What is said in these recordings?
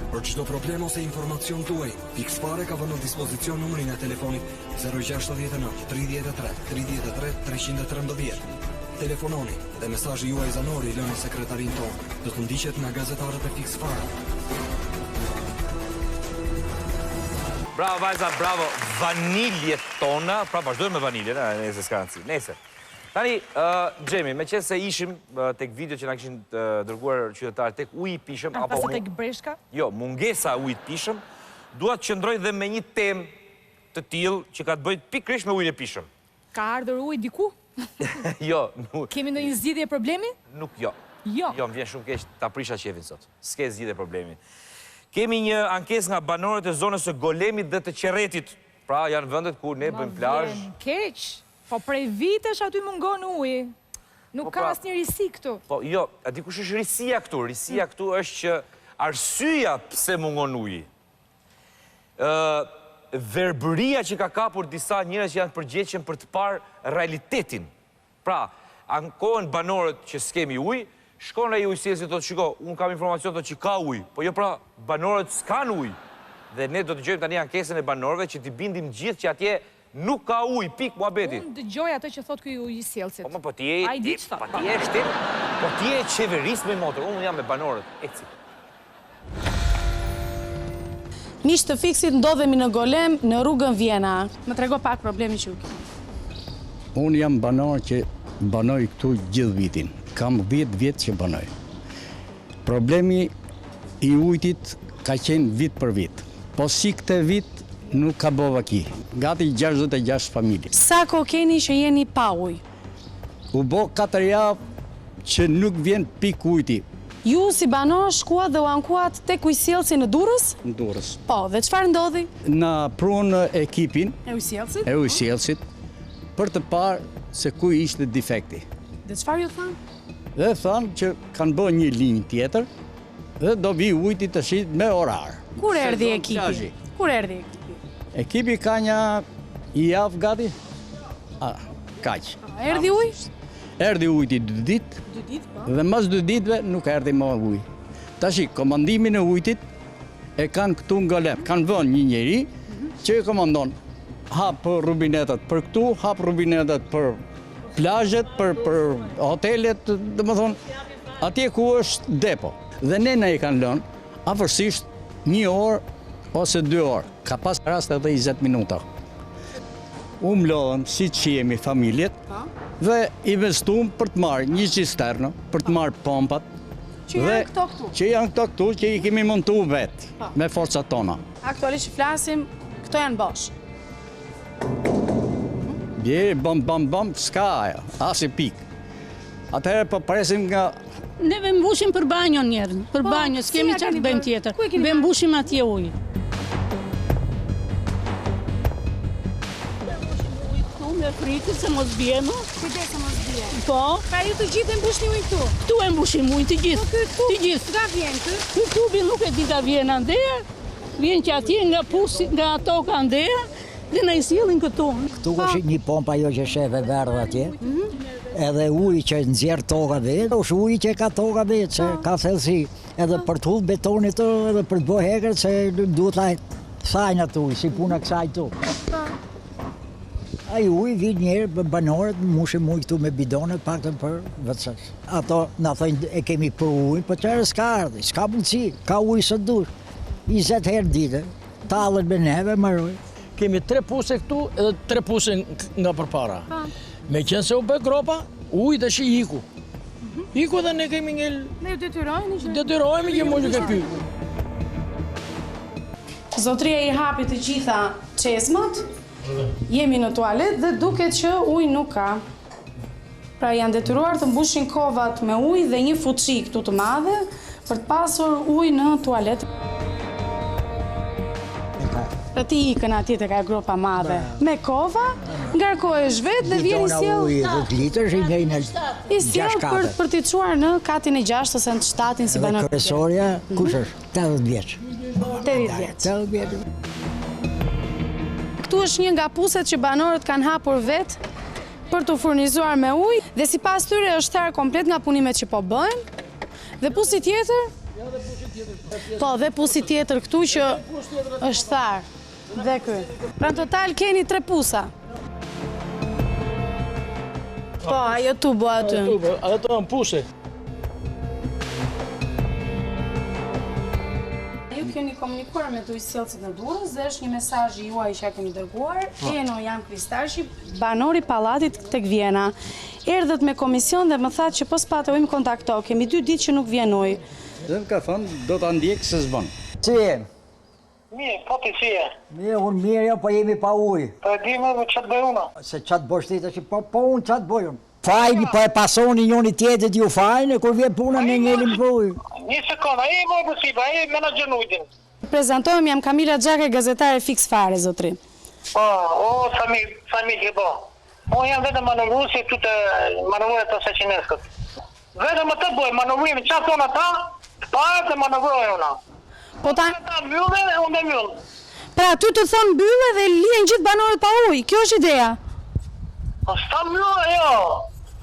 Për çdo problem ose informacion tuaj, Fixfare ka vënë në dispozicion numrin e telefonit 069 33 33 313. Telefononi dhe mesazhi juaj zanori lënë sekretarin tonë. Do të ndiqet nga gazetarët e Fixfare. Bravo vajza, bravo. Vaniljet tona, pra vazhdojmë me vaniljen, nëse s'ka rëndësi. Nëse. Tani, Gjemi, me qenë se ishim tek video që na kishin dërguar qytetarët tek uji i pishëm, apo tek breshka? Jo, mungesa ujit pishëm, dua të qëndroj dhe me një temë të tillë që ka të bëjë pikërisht me ujin e pishëm. Ka ardhur uji diku? Jo, Kemi ndonjë zgjidhje problemi? Nuk jo. Jo. Jo, më vjen shumë keq ta prisha qefin sot. S'ke zgjidhje problemi. Kemi një ankesë nga banorët e zonës së Golemit dhe të Qerretit. Pra, janë vendet ku ne bëjmë plazh. Keq. Po prej vitesh aty mungon uji. Nuk ka asnjë risi këtu. Po, jo, a di kush është risia këtu? Risia këtu është që arsyeja pse mungon uji. Verbëria që ka kapur disa njerëz që janë përgjegjshëm për të parë realitetin. Pra, ankohen banorët që s'kemi ujë, shkon ai ujësiesi thotë, shiko, un kam informacion thotë që ka ujë, po jo pra banorët s'kan ujë. Dhe ne do të dëgjojmë tani ankesën e banorëve që t'i bindim gjithë që atje nuk ka ujë, pik muhabeti. Unë dëgjoj atë që thotë ky ujësielësit. Po ti je shtet, po ti je qeverisë me motor, unë jam me banorët, eci. Miq të Fiksit, ndodhemi në Golem, në rrugën Vjena. Më trego pak problemi që u kemi. Unë jam banor që banoj këtu gjithë vitin. Kam 10 vjetë që banoj. Problemi i ujtit ka qenë vit për vit. Po si këtë vit nuk ka bova ki. Gati 66 familje. Sa ko keni që jeni pa ujë? U bo 4 javë që nuk vjen pik ujti. Ju si banor shkuat dhe u ankuat tek ujësielësi në Durrës? Në Durrës. Po, dhe çfarë ndodhi? Na prunë ekipin E ujësielësit? E ujësielësit për të parë se ku ishte defekti. Dhe çfarë ju thanë? Dhe thanë që kanë bërë një linjë tjetër dhe do vi ujti të shit me orar. Kur erdhi ekipi? Kur erdhi ekipi? Ekipi ka një javë gati? Kaq. Erdhi ujë? Erdi ujti 2 ditë. 2 ditë, po. Dhe mas 2 ditëve nuk erdi më ujë. Tashi, komandimin e ujtit e kanë këtu në Golem. Kanë vënë një njeri që e komandon. Hap rubinetat për këtu, hap rubinetat për plazhet, për hotelet, dhe më thonë, atje ku është depo. Dhe ne i kanë lënë, afërsisht 1 orë ose 2 orë. Ka pas rast edhe 20 minuta. U mlodhëm, si që jemi familjet, dhe investum për të marrë një cisternë, për të marrë pompat. Që janë këto këtu? Që janë këto këtu, që i kemi montu vetë, me forcat tona. Aktualisht që flasim, këto janë bosh. Bjeri, bam, s'ka aja, as i pik. Atëherë po presim nga... Neve mbushim për banjo njerën, për banjo, s'kemi qatë të bëjmë tjetër. Be mbushim atje ujë. Me frikë se mos bjeno. Kujdes se mos bjeno. Po. Pra ju të gjithë e mbushni ujë këtu? Këtu e mbushim ujë, të gjithë. Të gjithë. Nga vjen kë? Ky tubi nuk e di nga vjen andeja. Vjen që atje nga pusi, nga toka andeja, dhe na i sjellin këtu. Këtu është një pompa ajo që sheve verdh atje. Edhe uji që nxjerr toka vetë, është uji që ka toka vetë, që ka thellësi. Edhe për të hull betonit edhe për të bëhe hekër, se duhet ta sajnë atë ujë, si puna kësaj tu. Ai uji vjen njerë banorët, mushim ujë këtu me bidone, paktën për vëtsës. Ato na thonë e kemi për ujë, po çfarë s'ka ardhi, s'ka mundësi, ka ujë sa dush. 20 herë ditë, tallet me neve marroj. Kemi 3 puse këtu edhe 3 puse nga përpara. Me qenë se u bë gropa, ujë tash i iku. Iku dhe ne kemi ngel. Ne ju detyrojmë që... Detyrojmë që mund të ky. Zotria i hapi të gjitha çezmat. Jemi në tualet dhe duket që ujë nuk ka. Pra janë detyruar të mbushin kovat me ujë dhe një fuçi këtu të madhe për të pasur ujë në tualet. Pra ti ikën atje tek ajo gropa madhe me kova, ngarkohesh vetë dhe vjen i sjell. Ujë 10 litër i ngejnë. I sjell për t'i çuar në katin e 6 ose në 7-in si banor. Kryesorja kush është? 80 vjeç. 80 vjeç. 80 vjeç. Këtu është një nga puset që banorët kanë hapur vetë për të furnizuar me ujë dhe sipas tyre është tar komplet nga punimet që po bëhen. Dhe pusi tjetër? Ja, dhe pusi tjetër. Po, dhe pusi tjetër këtu që është tharë. Dhe ky. Pra në total keni 3 pusa. Po, ajo tubo aty. Ato janë puse. Ju keni komunikuar me ujësjellësit në Durrës dhe është një mesazh juaj që ja keni dërguar. Eno Jan Kristashi, banori pallatit tek Vjena. Erdhët me komision dhe më thatë që po s'pate ujë më kontakto. Kemi 2 ditë që nuk vjen ujë. Dhe më ka thënë, do të ndjekë se zbën. Si e? Mirë, po ti si e? Mirë, unë mirë jo, po jemi pa ujë. Po e di më dhe që të bëj unë? Se qatë bësh ti të që po unë qatë bëj unë. Fajni, po e pasoni njëni tjetët ju fajnë, kur vje puna me njelim për ujë. Një sekundë, e më bësipa, e menaxher ujin. Prezentohem, jam Kamila Xhake, gazetare Fix Fare, zotri. Po, o, sa mi ke po. Unë jam vetëm manovrusi këtu të manovruat të Seqineskët. Vetëm të bëj, manovruim, që thonë ata, para të manovrojë una. Po ta... Ta mbyllë, unë dhe mbyllë. Pra, ty të thonë mbyllë dhe lihen gjithë banorët pa ujë, kjo është ideja. Po s'ta mbyllë, jo.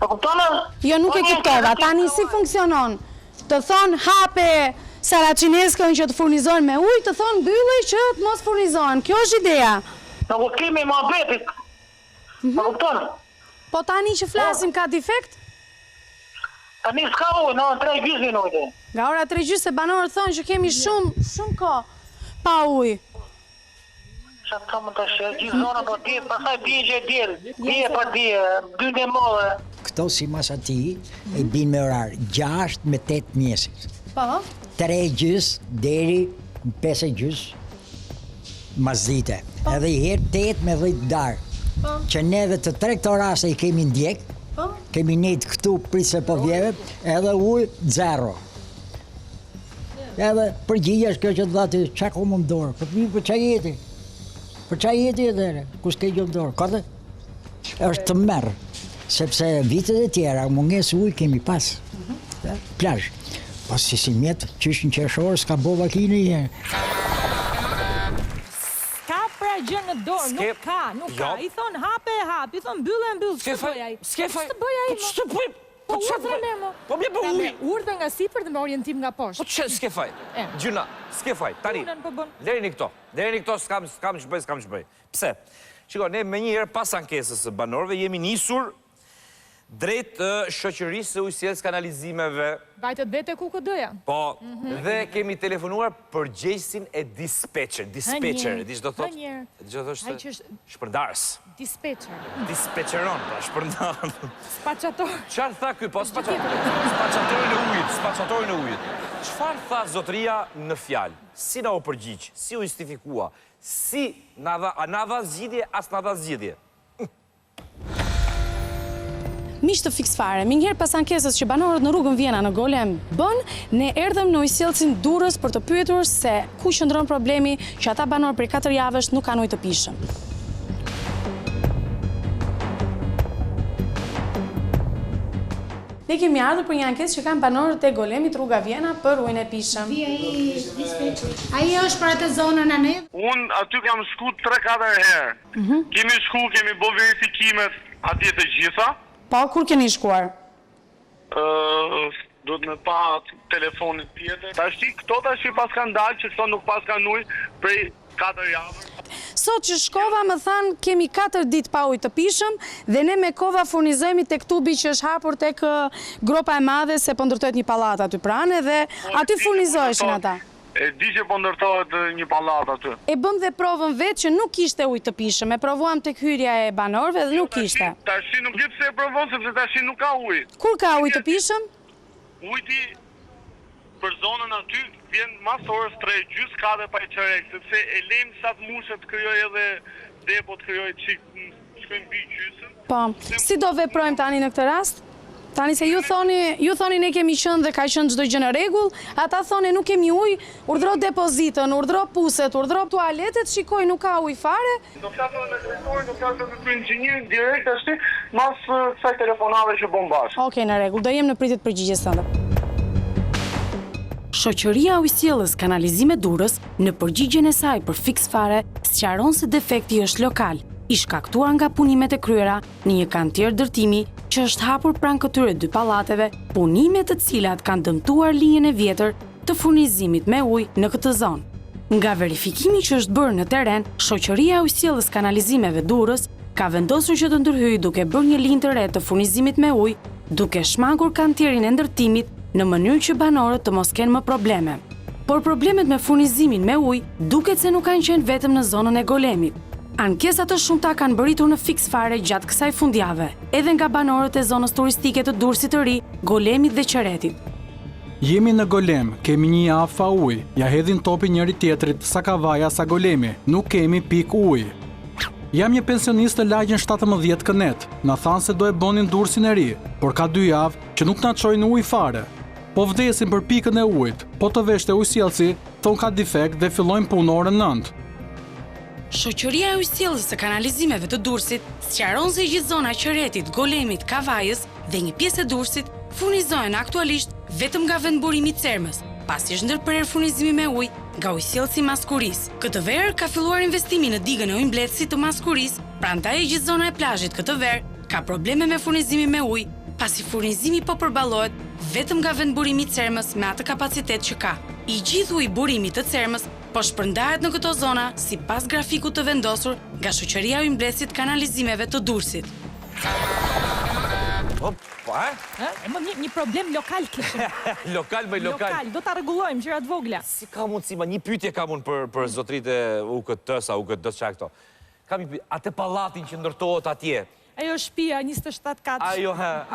Po kuptonë? Jo, nuk e kuptova, tani si funksionon. Të thonë hape Saraçineskën që të furnizohen me ujë, të thonë mbyllë që të mos furnizohen. Kjo është ideja. Në kemi më abetit. Po kuptonë? Po tani që flasim ka defekt? Tani s'ka ujë, në 3 gjysmë ujë. Nga ora 3 se banorët thonë që kemi shumë kohë pa ujë. Sa të kamë të shë, gjithë zona po dje, pasaj dje që djelë. Dje pa dje, 2 dhe modhe. Këto si mas ati e bin me orar 6 me 8 mjesit. Po? 3 gjys deri 5 gjys mas dite. Edhe i herë 8 me 10 darë. Që neve të 3 këto raste i kemi ndjek, kemi njët këtu prisë po vjeve, edhe ujë 0. Edhe përgjigja është kjo që të dhati, qa ko më mdorë, për qa jeti? Për qa jeti edhe, ku s'ke gjë mdorë, kate? është të merë, sepse vitet e tjera, munges ujë kemi pas, plazh. Pas si mjetë, qysh në qershorë, s'ka bo vakini njerë. Ka pra gjë në dorë, nuk ka. I thonë hape, i thonë mbyllë, që të bëj ai? S'ke faj. Që të bëj ai? Që të bëj? Po urdhë me mo. Po mje për ujë. Urdhë nga sipër dhe me orientim nga poshtë. Po që s'ke faj? Gjuna, s'ke faj. Tani, deri një këto s'kam që bëj. Pse? Qiko, ne me një herë pas ankesës së banorëve jemi nisur drejt shoqërisë së ujësjelljes kanalizimeve. Vajtët vete KUKD-ja. Po, dhe kemi telefonuar përgjegjësin e dispatcher. Di çdo thoshte? Shpërndarës. Dispatcheron, pra shpërndar. Spaçator. Çfarë tha ky? Po, spaçatorin e ujit. Çfarë tha zotëria në fjalë? Si na u përgjigj? Si u justifikua? Si na dha zgjidhje, as na dha zgjidhje? Miq të Fix Fare, minjëherë pas ankesës që banorët në rrugën Vjena në Golem bën, ne erdhëm në ujësjellësin Durrës për të pyetur se ku qëndron problemi që ata banorë prej 4 javësh nuk kanë ujë të pishëm. Ne kemi ardhur për një ankesë që kanë banorët e Golemit rruga Vjena për ujin e pishëm. Ai është për atë zonën e ne? Unë aty kam shku 3-4 herë. Kemi bë verifikimet atje të gjitha. Po, kur keni shkuar? Do të me pa telefonit tjetër. Këto pas kanë dalë që këto nuk pas kanë ujë prej 4 javë. Sot që shkova më thanë kemi 4 ditë pa ujë të pishëm dhe ne me kova furnizojmë tek tubi që është hapur tek gropa e madhe se po ndërtohet një pallat aty pranë dhe aty furnizoheshin ata. E di që po ndërtohet një pallat aty. E bëm dhe provën vetë që nuk kishte ujë të pishëm, e provuam tek hyrja e banorëve dhe nuk kishte. Tashi nuk di pse e provon sepse tashi nuk ka ujë. Kur ka ujë të pishëm? Ujti për zonën aty vjen mas orës 3:30 ka dhe pa i qerek, sepse e lejmë sa të mushe të kryoj edhe depo të kryoj shkojnë mbi gjysën. Po, si do veprojmë tani në këtë rast? Tani se ju thoni ne kemi qenë dhe ka qenë çdo gjë në rregull, ata thonë nuk kemi ujë, urdhro depozitën, urdhro puset, urdhro tualetet, shikoj nuk ka ujë fare. Do flasëm me drejtorin, do flasëm me inxhinier direkt ashtu, mas kësaj telefonave që bëm bashkë. Okej, në rregull, do jem në pritje të përgjigjes tënde. Shoqëria Ujësjellës Kanalizime Durrës në përgjigjen e saj për Fix Fare sqaron se defekti është lokal, i shkaktuar nga punimet e kryera në një kantier dërtimi që është hapur pranë këtyre 2 pallateve, punime të cilat kanë dëmtuar linjën e vjetër të furnizimit me ujë në këtë zonë. Nga verifikimi që është bërë në teren, shoqëria e ujësjelljes kanalizimeve Durrës ka vendosur që të ndërhyjë duke bërë një linjë të re të furnizimit me ujë, duke shmangur kantierin e ndërtimit në mënyrë që banorët të mos kenë më probleme. Por problemet me furnizimin me ujë duket se nuk kanë qenë vetëm në zonën e Golemit. Ankesat të shumta kanë bëritur në fiks fare gjatë kësaj fundjave, edhe nga banorët e zonës turistike të Durrësit të Ri, Golemit dhe Qeretit. Jemi në Golem, kemi një afa ujë, ja hedhin topi njëri tjetrit sa kavaja sa Golemi, nuk kemi pik ujë. Jam një pensionist të lagjën 17 kënet, na thanë se do e bonin Durrësin e Ri, por ka 2 javë që nuk na çojnë ujë fare. Po vdesin për pikën e ujit, po të veshte ujësjellësi, thonë ka defekt dhe fillojnë punë orën 9. Shoqëria e ujësjelljes së kanalizimeve të Durrësit sqaron se gjithë zona e Qeretit, Golemit, Kavajës dhe një pjesë e Durrësit furnizohen aktualisht vetëm nga vendburimi i Cermës, pasi është ndërprer furnizimi me ujë nga ujësjellësi i Maskurisë. Këtë verë ka filluar investimi në digën e ujëmbledhësit të Maskurisë, prandaj gjithë zona e plazhit këtë verë ka probleme me furnizimin me ujë, pasi furnizimi po përballohet vetëm nga vendburimi i Cermës me atë kapacitet që ka. I gjithë ujë burimi të Cermës po shpërndahet në këto zona sipas grafikut të vendosur nga Shoqëria e Ujëmbledhësit Kanalizimeve të Durrësit. Një problem lokal kishim. Lokal, lokal. Do ta rregullojmë gjërat vogla. Si ka mundësi, një pyetje kam unë për zotrit e UKT-s, UKT-s çka këto. Kam një pyetje, atë pallatin që ndërtohet atje. Ajo shtëpia 27 kaç.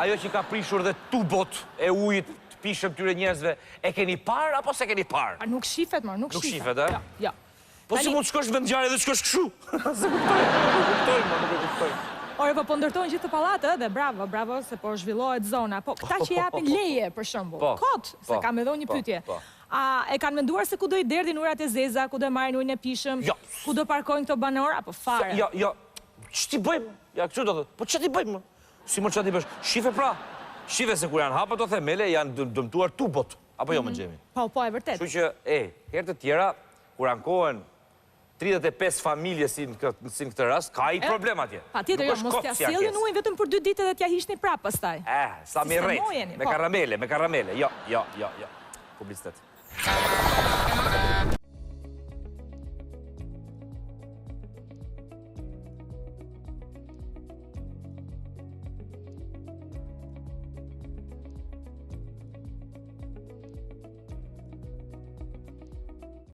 Ajo që ka prishur dhe tubot e ujit të pishëm tyre njerëzve, e keni parë apo se keni parë? Nuk shifet, nuk shifet. Nuk shifet, e? Ja. Po si mund të shkosh vendngjarje dhe të shkosh kështu? Se kuptoj. Ore, po ndërtojnë gjithë të pallatë dhe bravo, se po zhvillohet zona. Po këta që japin leje, për shembull. Kot, se kam edhe një pyetje. A e kanë menduar se ku do i derdhin urat e zeza, ku do marrin ujin e pishëm, ku do parkojnë këto banor apo fare? Jo. Ç'ti bëjmë? Ja, kështu do thotë. Po ç'ti bëjmë? Si më ç'ti bësh? Shife pra. Shife se kur janë hapur to themele janë dëmtuar tubot, apo jo më xhemi? Po, e vërtet. Kështu që herë të tjera kur ankohen 35 familje si në këtë rast, ka i problem atje. Patjetër, jo, mos t'ja sjellin ujin vetëm për 2 ditë dhe t'ja hiqni prapë pastaj. Sa mi rrejt, me karamele. Jo. Publicitet.